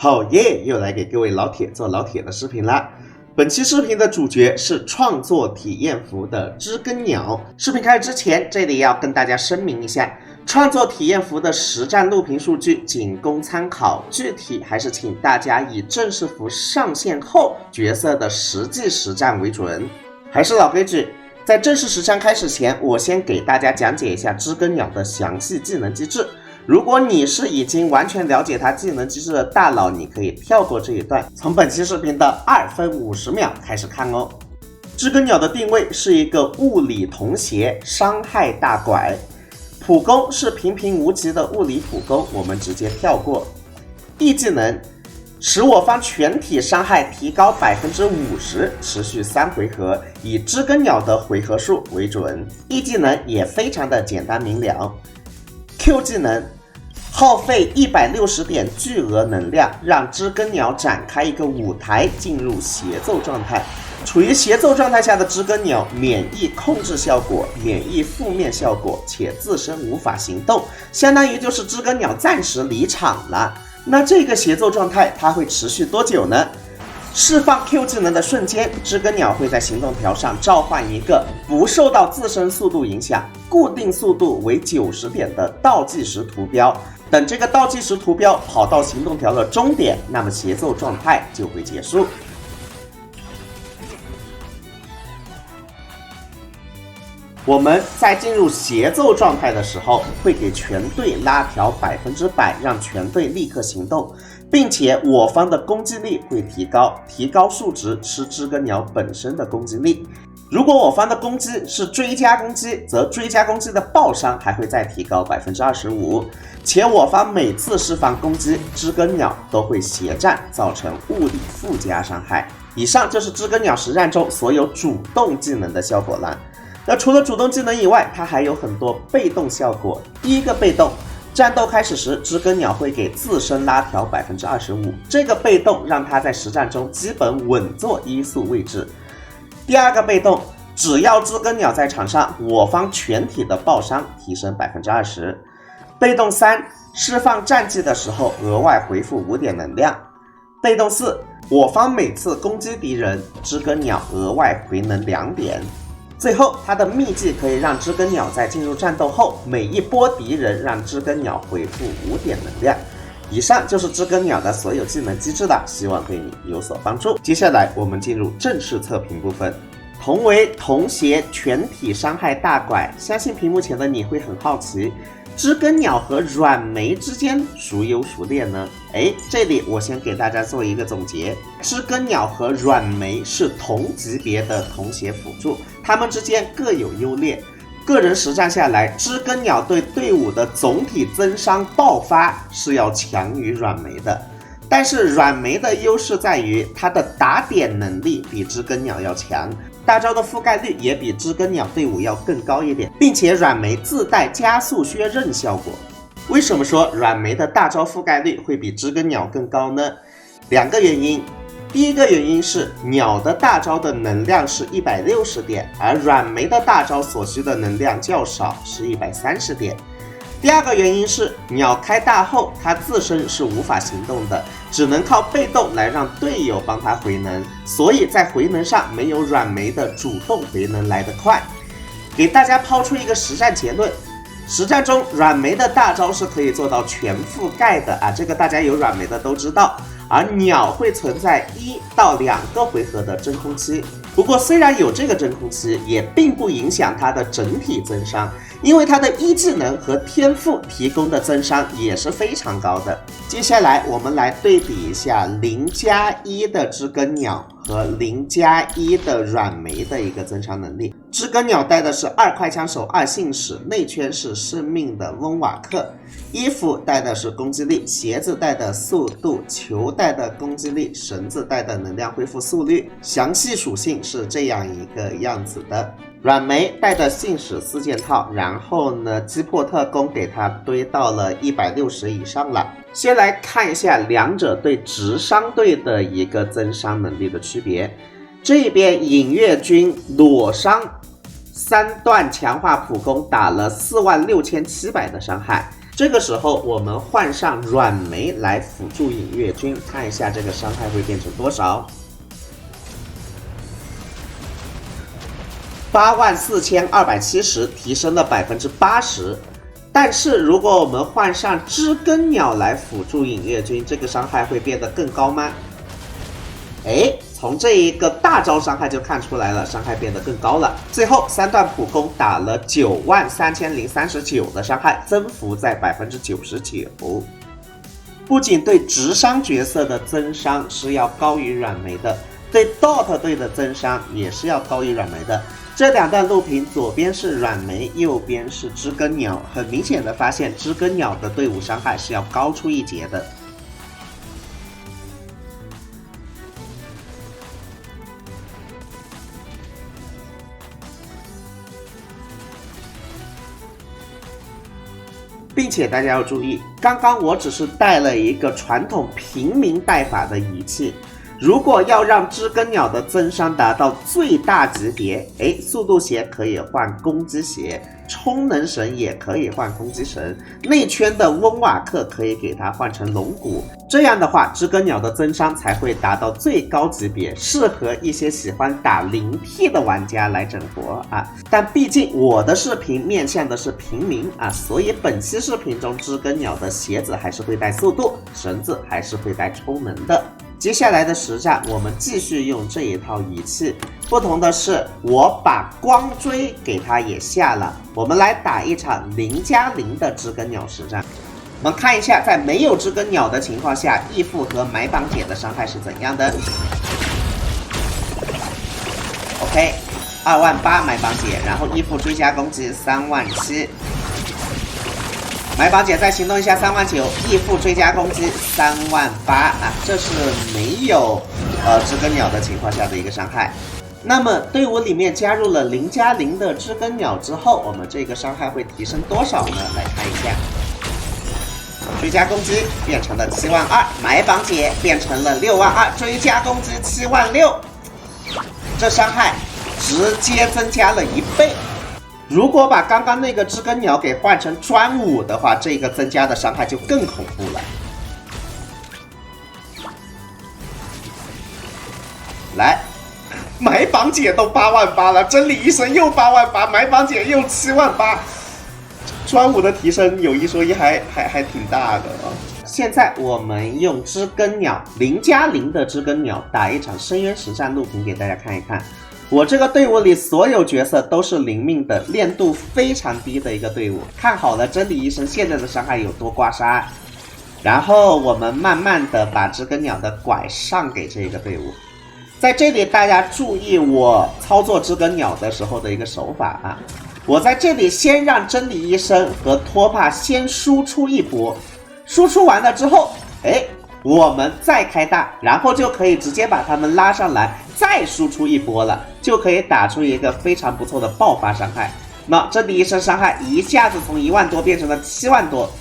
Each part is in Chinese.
好耶，又来给各位老铁做老铁的视频啦。本期视频的主角是创作体验服的知更鸟。视频开始之前，这里要跟大家声明一下，创作体验服的实战录屏数据仅供参考，具体还是请大家以正式服上线后角色的实际实战为准。还是老规矩，在正式实战开始前，我先给大家讲解一下知更鸟的详细技能机制。如果你是已经完全了解它技能机制的大佬，你可以跳过这一段，从本期视频的2分50秒开始看哦。知更鸟的定位是一个物理童鞋伤害大拐，普攻是平平无奇的物理普攻，我们直接跳过。E 技能使我方全体伤害提高 50%， 持续3回合，以知更鸟的回合数为准。E 技能也非常的简单明了。Q 技能耗费160点巨额能量，让知更鸟展开一个舞台，进入协奏状态。处于协奏状态下的知更鸟免疫控制效果、免疫负面效果，且自身无法行动，相当于就是知更鸟暂时离场了。那这个协奏状态它会持续多久呢？释放 Q 技能的瞬间，知更鸟会在行动条上召唤一个不受到自身速度影响、固定速度为90点的倒计时图标。等这个倒计时图标跑到行动条的终点，那么协奏状态就会结束。我们在进入协奏状态的时候，会给全队拉条100%，让全队立刻行动，并且我方的攻击力会提高，提高数值是知更鸟本身的攻击力。如果我方的攻击是追加攻击，则追加攻击的爆伤还会再提高 25%， 且我方每次释放攻击，知更鸟都会协战，造成物理附加伤害。以上就是知更鸟实战中所有主动技能的效果了。那除了主动技能以外，它还有很多被动效果。第一个被动，战斗开始时，知更鸟会给自身拉条 25%， 这个被动让它在实战中基本稳坐1速位置。第二个被动，只要知更鸟在场上，我方全体的爆伤提升 20%。被动3，释放战技的时候额外回复5点能量。被动4，我方每次攻击敌人，知更鸟额外回能2点。最后，它的秘技可以让知更鸟在进入战斗后，每一波敌人让知更鸟回复5点能量。以上就是知更鸟的所有技能机制了，希望对你有所帮助。接下来我们进入正式测评部分。同为童鞋全体伤害大拐，相信屏幕前的你会很好奇，知更鸟和软梅之间孰优孰劣呢？这里我先给大家做一个总结，知更鸟和软梅是同级别的童鞋辅助，它们之间各有优劣。个人实战下来，知更鸟对队伍的总体增伤爆发是要强于软梅的，但是软梅的优势在于它的打点能力比知更鸟要强，大招的覆盖率也比知更鸟队伍要更高一点，并且软梅自带加速削刃效果。为什么说软梅的大招覆盖率会比知更鸟更高呢？2个原因。第一个原因是鸟的大招的能量是160点，而软梅的大招所需的能量较少，是130点。第二个原因是鸟开大后，它自身是无法行动的，只能靠被动来让队友帮它回能，所以在回能上没有软梅的主动回能来得快。给大家抛出一个实战结论，实战中软梅的大招是可以做到全覆盖的啊，这个大家有软梅的都知道。而鸟会存在1到2个回合的真空期，不过虽然有这个真空期，也并不影响它的整体增伤，因为它的1技能和天赋提供的增伤也是非常高的。接下来我们来对比一下0+1的知更鸟和0+1的软梅的一个增伤能力。知更鸟带的是2快枪手2信使，内圈是生命的温瓦克，衣服带的是攻击力，鞋子带的速度，球带的攻击力，绳子带的能量恢复速率。详细属性是这样一个样子的。软梅带的信使4件套，然后呢击破特攻给它堆到了160以上了。先来看一下两者对直伤队的一个增伤能力的区别。这边影月军裸伤3段强化普攻打了46700的伤害，这个时候我们换上软梅来辅助影月君，看一下这个伤害会变成多少。84270，提升了80%。但是如果我们换上知更鸟来辅助影月君，这个伤害会变得更高吗？从这一个大招伤害就看出来了，伤害变得更高了。最后3段普攻打了93039的伤害，增幅在99%。不仅对直伤角色的增伤是要高于软梅的，对 DOT 队的增伤也是要高于软梅的。这2段录屏，左边是软梅，右边是知更鸟，很明显的发现知更鸟的队伍伤害是要高出一截的。并且大家要注意，刚刚我只是带了一个传统平民带法的仪器，如果要让知更鸟的增伤达到最大级别，速度鞋可以换攻击鞋，充能绳也可以换攻击绳，内圈的温瓦克可以给它换成龙骨，这样的话知更鸟的增伤才会达到最高级别，适合一些喜欢打零 T 的玩家来整活啊。但毕竟我的视频面向的是平民啊，所以本期视频中知更鸟的鞋子还是会带速度，绳子还是会带充能的。接下来的实战，我们继续用这一套仪器，不同的是，我把光锥给它也下了。我们来打一场0+0的知更鸟实战。我们看一下，在没有知更鸟的情况下，义父和买榜姐的伤害是怎样的。OK， 28000买榜姐，然后义父追加攻击37000。买榜姐再行动一下39000，义父追加攻击38000啊，这是没有知更鸟的情况下的一个伤害。那么队伍里面加入了0+0的知更鸟之后，我们这个伤害会提升多少呢？来看一下，追加攻击变成了72000，买榜姐变成了62000，追加攻击76000，这伤害直接增加了1倍。如果把刚刚那个知更鸟给换成专武的话，这个增加的伤害就更恐怖了。来，买榜姐都88000了，真理医生又88000，买榜姐又78000，专武的提升有一说一还挺大的啊。现在我们用知更鸟0+0的知更鸟打一场深渊实战录屏给大家看一看。我这个队伍里所有角色都是零命的，练度非常低的一个队伍。看好了真理医生现在的伤害有多刮痧，然后我们慢慢的把知更鸟的拐上给这个队伍。在这里大家注意我操作知更鸟的时候的一个手法啊，我在这里先让真理医生和托帕先输出一波，输出完了之后，我们再开大，然后就可以直接把他们拉上来，再输出一波了，就可以打出一个非常不错的爆发伤害。那真理医生伤害一下子从1万多变成了7万多，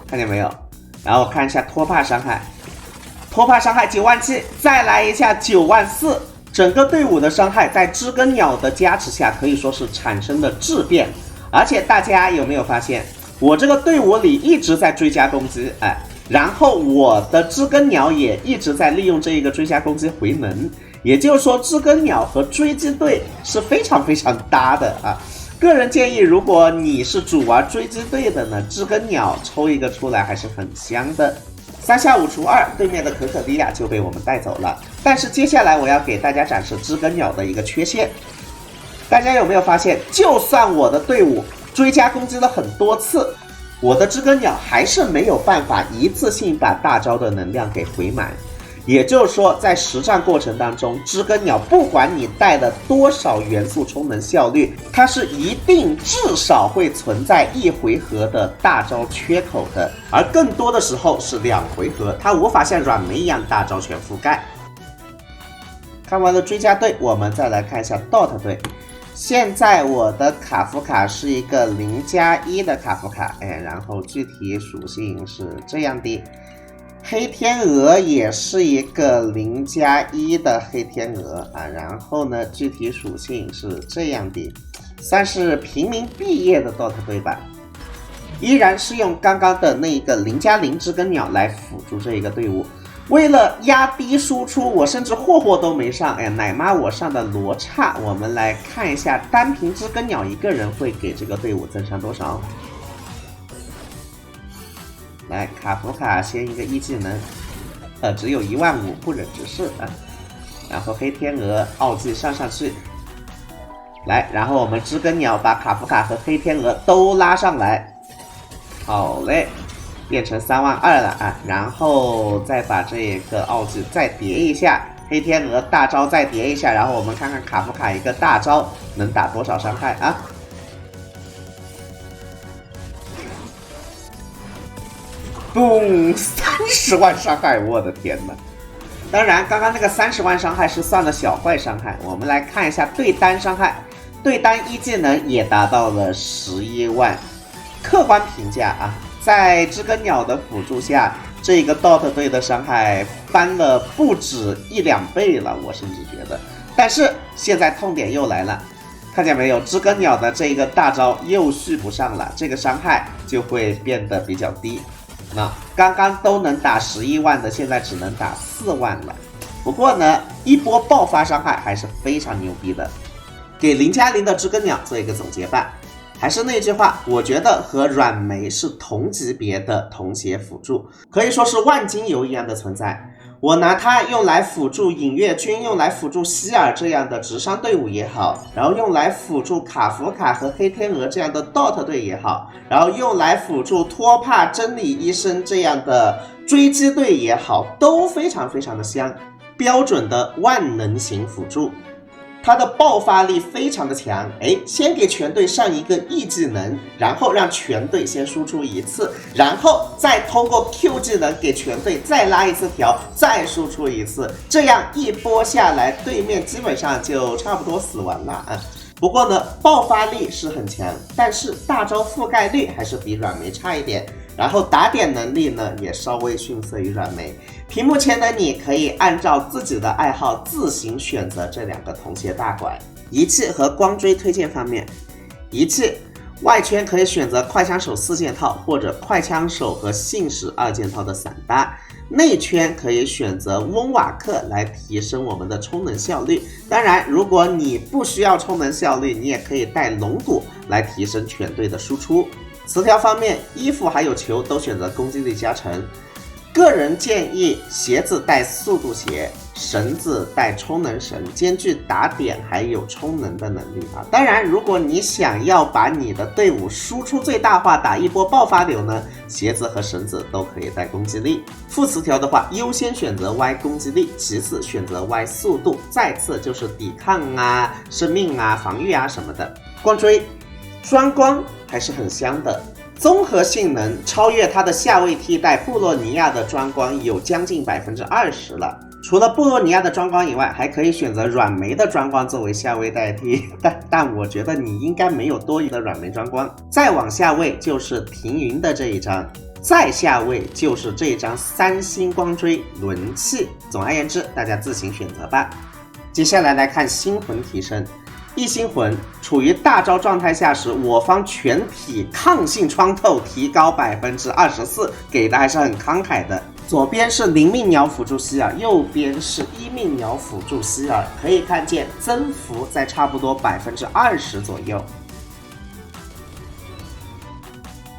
看见没有？然后看一下托帕伤害，托帕伤害97000，再来一下94000，整个队伍的伤害在知更鸟的加持下可以说是产生了质变。而且大家有没有发现，我这个队伍里一直在追加攻击，然后我的知更鸟也一直在利用这一个追加攻击回门，也就是说知更鸟和追击队是非常非常搭的啊。个人建议，如果你是主玩追击队的呢，知更鸟抽一个出来还是很香的。3下5除2，对面的可可利亚就被我们带走了。但是接下来我要给大家展示知更鸟的一个缺陷，大家有没有发现，就算我的队伍追加攻击了很多次，我的知更鸟还是没有办法一次性把大招的能量给回满。也就是说，在实战过程当中，知更鸟不管你带了多少元素充能效率，它是一定至少会存在1回合的大招缺口的，而更多的时候是2回合，它无法像软梅一样大招全覆盖。看完了追加队，我们再来看一下 DOT 队。现在我的卡夫卡是一个0+1的卡夫卡，然后具体属性是这样的。黑天鹅也是一个0+1的黑天鹅啊，然后呢，具体属性是这样的，算是平民毕业的 DOT 队吧。依然是用刚刚的那个0+0知更鸟来辅助这一个队伍。为了压低输出，我甚至霍霍都没上，哎，奶妈我上的罗刹。我们来看一下单凭知更鸟一个人会给这个队伍增伤多少。来，卡夫卡先一个一技能，只有15000，不忍直视啊。然后黑天鹅奥技上去，来，然后我们知更鸟把卡夫卡和黑天鹅都拉上来，好嘞。变成32000了啊，然后再把这个奥技再叠一下，黑天鹅大招再叠一下，然后我们看看卡夫卡一个大招能打多少伤害啊？嘣，30万伤害，我的天哪！当然，刚刚那个30万伤害是算了小怪伤害，我们来看一下对单伤害，对单一技能也达到了11万，客观评价啊。在知更鸟的辅助下，这个 DOT 队的伤害翻了不止1-2倍了，我甚至觉得。但是现在痛点又来了，看见没有？知更鸟的这个大招又续不上了，这个伤害就会变得比较低。那刚刚都能打11万的，现在只能打4万了。不过呢，一波爆发伤害还是非常牛逼的。给0+0的知更鸟做一个总结吧。还是那句话，我觉得和软梅是同级别的同血辅助，可以说是万金油一样的存在。我拿它用来辅助影月君，用来辅助希尔这样的直伤队伍也好，然后用来辅助卡夫卡和黑天鹅这样的 DOT 队也好，然后用来辅助托帕、真理医生这样的追击队也好，都非常非常的香，标准的万能型辅助。它的爆发力非常的强，先给全队上一个 E 技能，然后让全队先输出一次，然后再通过 Q 技能给全队再拉一次条，再输出一次，这样一波下来，对面基本上就差不多死完了啊。不过呢，爆发力是很强，但是大招覆盖率还是比软梅差一点，然后打点能力呢也稍微逊色于软梅。屏幕前的你可以按照自己的爱好自行选择这两个同血大馆。仪器和光锥推荐方面，仪器外圈可以选择快枪手4件套或者快枪手和信使2件套的散搭，内圈可以选择温瓦克来提升我们的充能效率。当然，如果你不需要充能效率，你也可以带龙骨来提升全队的输出。词条方面，衣服还有球都选择攻击力加成。个人建议鞋子带速度鞋，绳子带充能绳，兼具打点还有充能的能力啊。当然，如果你想要把你的队伍输出最大化，打一波爆发流呢，鞋子和绳子都可以带攻击力。副词条的话，优先选择 Y 攻击力，其次选择 Y 速度，再次就是抵抗啊、生命啊、防御啊什么的。光锥双光还是很香的。综合性能超越它的下位替代布洛尼亚的专光有将近20%了。除了布洛尼亚的专光以外，还可以选择软梅的专光作为下位代替，但我觉得你应该没有多余的软梅专光。再往下位就是停云的这一张，再下位就是这一张3星光锥轮器。总而言之，大家自行选择吧。接下来来看星魂提升。一星魂处于大招状态下时，我方全体抗性穿透提高24%，给的还是很慷慨的。左边是0命鸟辅助希尔，右边是1命鸟辅助希尔，可以看见增幅在差不多20%左右。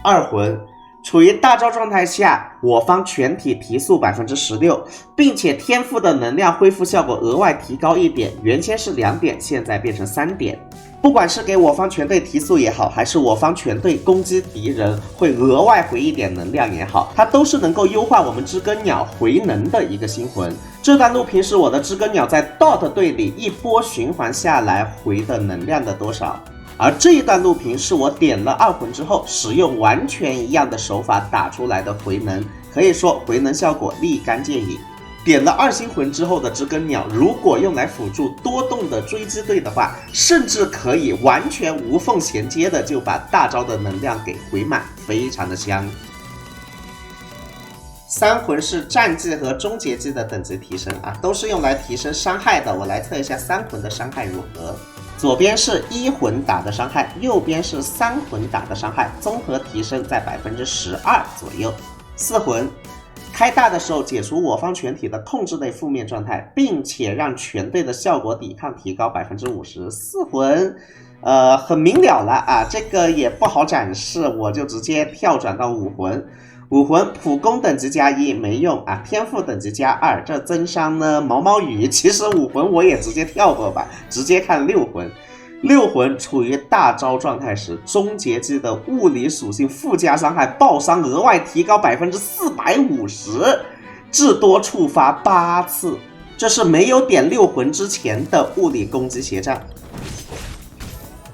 二魂处于大招状态下，我方全体提速16%，并且天赋的能量恢复效果额外提高1点，原先是2点，现在变成3点。不管是给我方全队提速也好，还是我方全队攻击敌人会额外回1点能量也好，它都是能够优化我们知更鸟回能的一个星魂。这段录屏是我的知更鸟在 DOT 队里一波循环下来回的能量的多少。而这一段录屏是我点了二魂之后，使用完全一样的手法打出来的回能，可以说回能效果立竿见影。点了2星魂之后的知更鸟，如果用来辅助多动的追击队的话，甚至可以完全无缝衔接的就把大招的能量给回满，非常的香。3魂是战绩和终结技的等级提升啊，都是用来提升伤害的。我来测一下3魂的伤害如何。左边是1魂打的伤害，右边是3魂打的伤害，综合提升在12%左右。4魂开大的时候解除我方全体的控制类负面状态，并且让全队的效果抵抗提高50%。4魂很明了了啊，这个也不好展示，我就直接跳转到5魂。5魂普攻等级+1没用啊，天赋等级+2，这增伤呢毛毛雨。其实5魂我也直接跳过吧，直接看6魂。6魂处于大招状态时，终结技的物理属性附加伤害爆伤额外提高450%，至多触发8次。这是没有点6魂之前的物理攻击血障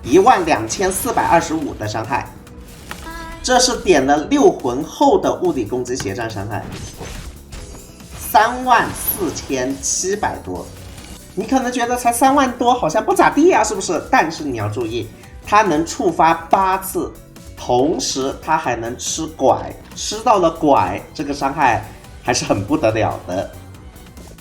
，12425的伤害。这是点了6魂后的物理攻击血障伤害，34700多。你可能觉得才3万多，好像不咋地啊，是不是？但是你要注意，它能触发8次，同时它还能吃拐，吃到了拐，这个伤害还是很不得了的。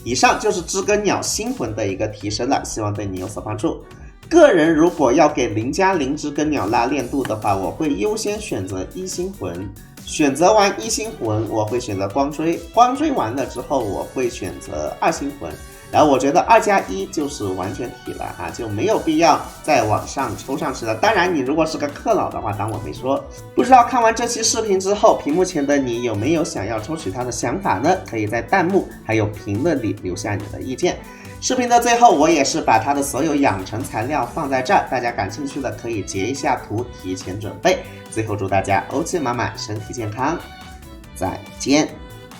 以上就是知更鸟新魂的一个提升了，希望对你有所帮助。个人如果要给0+0知更鸟拉练度的话，我会优先选择1星魂。选择完1星魂，我会选择光追。光追完了之后，我会选择2星魂。然后我觉得2+1就是完全体了啊，就没有必要再往上抽上去了。当然，你如果是个氪佬的话，当我没说。不知道看完这期视频之后，屏幕前的你有没有想要抽取它的想法呢？可以在弹幕还有评论里留下你的意见。视频的最后，我也是把它的所有养成材料放在这儿，大家感兴趣的可以截一下图，提前准备。最后祝大家欧气满满，身体健康，再见。